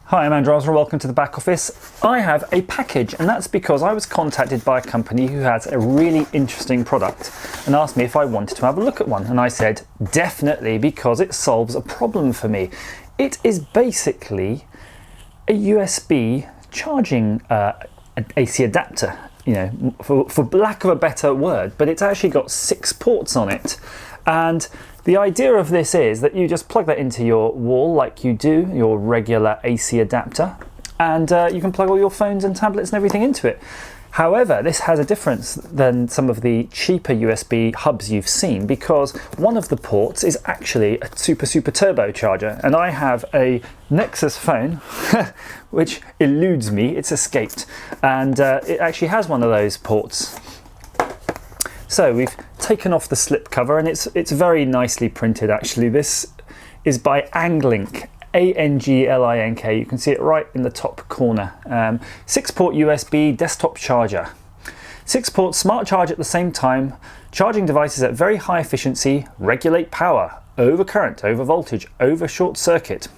Hi, I'm Andrew Osler, welcome to the back office. I have a package, and that's because I was contacted by a company who has a really interesting product and asked me if I wanted to have a look at one. And I said, definitely, because it solves a problem for me. It is basically a USB charging AC adapter, you know, for lack of a better word, but it's actually got 6 ports on it. And the idea of this is that you just plug that into your wall like you do, your regular AC adapter, and you can plug all your phones and tablets and everything into it. However, this has a difference than some of the cheaper USB hubs you've seen, because one of the ports is actually a super turbo charger, and I have a Nexus phone which eludes me, it's escaped, and it actually has one of those ports. So we've taken off the slip cover, and it's very nicely printed actually. This is by Anglink, A-N-G-L-I-N-K. You can see it right in the top corner. 6-port USB desktop charger. 6-port smart charge at the same time. Charging devices at very high efficiency. Regulate power. Over current, over voltage, over short circuit.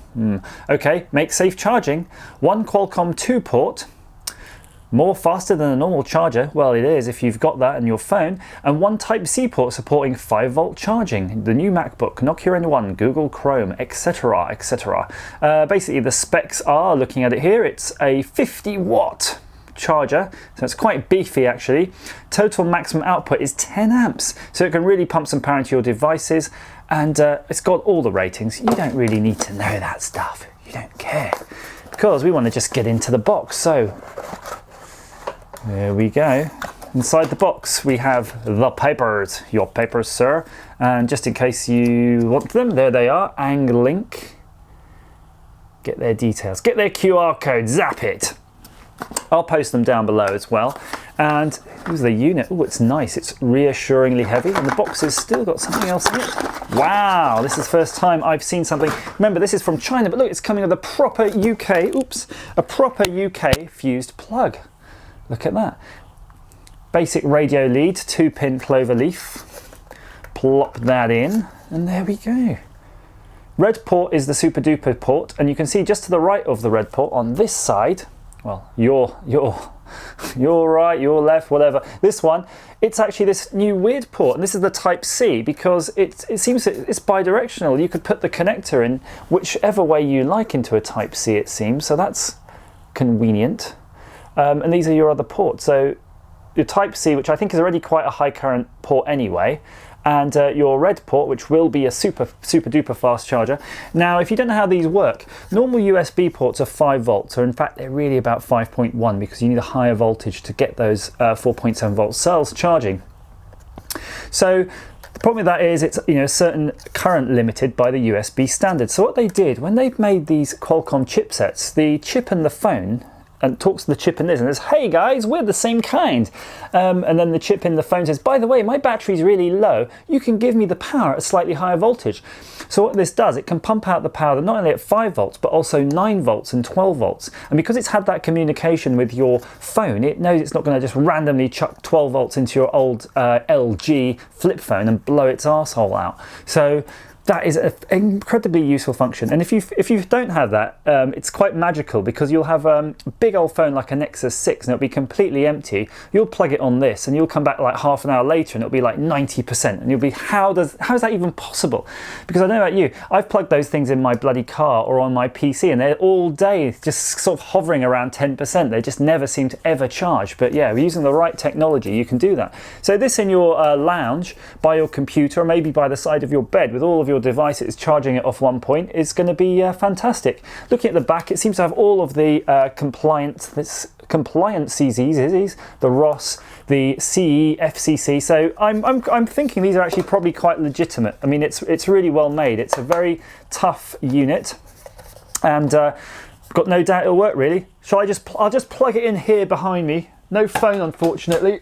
Okay, make safe charging. 1 Qualcomm 2-port. More faster than a normal charger, well it is if you've got that in your phone, and 1 Type-C port supporting 5-volt charging. The new MacBook, Nokia N1, Google Chrome, etc, etc. Basically the specs are, looking at it here, it's a 50-watt charger, so it's quite beefy actually. Total maximum output is 10 amps, so it can really pump some power into your devices, and it's got all the ratings. You don't really need to know that stuff, you don't care, because we want to just get into the box. So there we go. Inside the box we have the papers, your papers sir, and just in case you want them, there they are, Anglink. Get their details, get their QR code, zap it. I'll post them down below as well. And here's the unit. Oh, it's nice, it's reassuringly heavy, and the box has still got something else in it. Wow, this is the first time I've seen something. Remember, this is from China, but look, it's coming with a proper UK, a proper UK fused plug. Look at that. Basic radio lead, 2-pin clover leaf. Plop that in, and there we go. Red port is the super duper port, and you can see just to the right of the red port on this side, well, your right, your left, whatever. This one, it's actually this new weird port, and this is the Type-C, because it seems it's bi-directional. You could put the connector in whichever way you like into a Type-C, it seems, so that's convenient. And these are your other ports. So your Type-C, which I think is already quite a high current port anyway, and your red port, which will be a super duper fast charger. Now, if you don't know how these work, normal USB ports are 5 volts, or in fact they're really about 5.1, because you need a higher voltage to get those 4.7 volt cells charging. So the problem with that is it's, you know, certain current limited by the USB standard. So what they did when they've made these Qualcomm chipsets, the chip in the phone and talks to the chip in this and says, hey guys, we're the same kind. And then the chip in the phone says, by the way, my battery's really low. You can give me the power at a slightly higher voltage. So what this does, it can pump out the power not only at 5 volts, but also 9 volts and 12 volts. And because it's had that communication with your phone, it knows it's not going to just randomly chuck 12 volts into your old LG flip phone and blow its arsehole out. So that is an incredibly useful function, and if you don't have that, it's quite magical, because you'll have a big old phone like a Nexus 6 and it'll be completely empty. You'll plug it on this and you'll come back like half an hour later and it'll be like 90%, and you'll be, how is that even possible? Because I don't know about you, I've plugged those things in my bloody car or on my PC and they're all day just sort of hovering around 10%. They just never seem to ever charge. But yeah, using the right technology you can do that. So this in your lounge by your computer, or maybe by the side of your bed with all of your devices charging it off one point, is going to be fantastic. Looking at the back, it seems to have all of the compliant CZs, the ROS, the CE, FCC. So I'm thinking these are actually probably quite legitimate. I mean, it's really well made. It's a very tough unit, and got no doubt it'll work really. I'll just plug it in here behind me. No phone, unfortunately.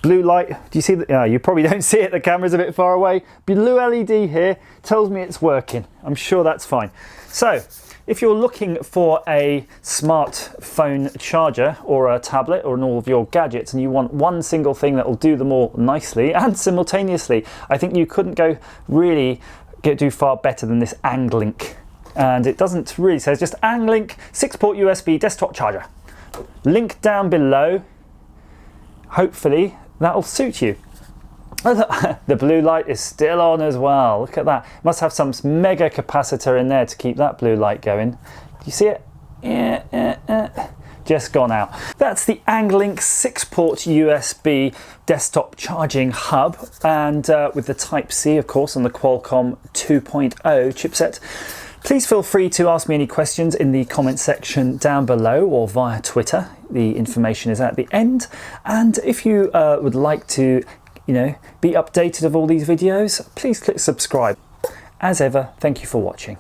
Blue light, do you see that? You probably don't see it, the camera's a bit far away. Blue LED here tells me it's working. I'm sure that's fine. So if you're looking for a smartphone charger or a tablet or in all of your gadgets and you want one single thing that will do them all nicely and simultaneously, I think you couldn't do far better than this Anglink. And it doesn't really say, it's just Anglink 6-port USB desktop charger. Link down below. Hopefully that'll suit you. The blue light is still on as well. Look at that. Must have some mega capacitor in there to keep that blue light going. Do you see it? Just gone out. That's the Anglink 6-port USB desktop charging hub, and with the Type-C, of course, on the Qualcomm 2.0 chipset. Please feel free to ask me any questions in the comment section down below or via Twitter. The information is at the end. And if you would like to, be updated of all these videos, please click subscribe. As ever, thank you for watching.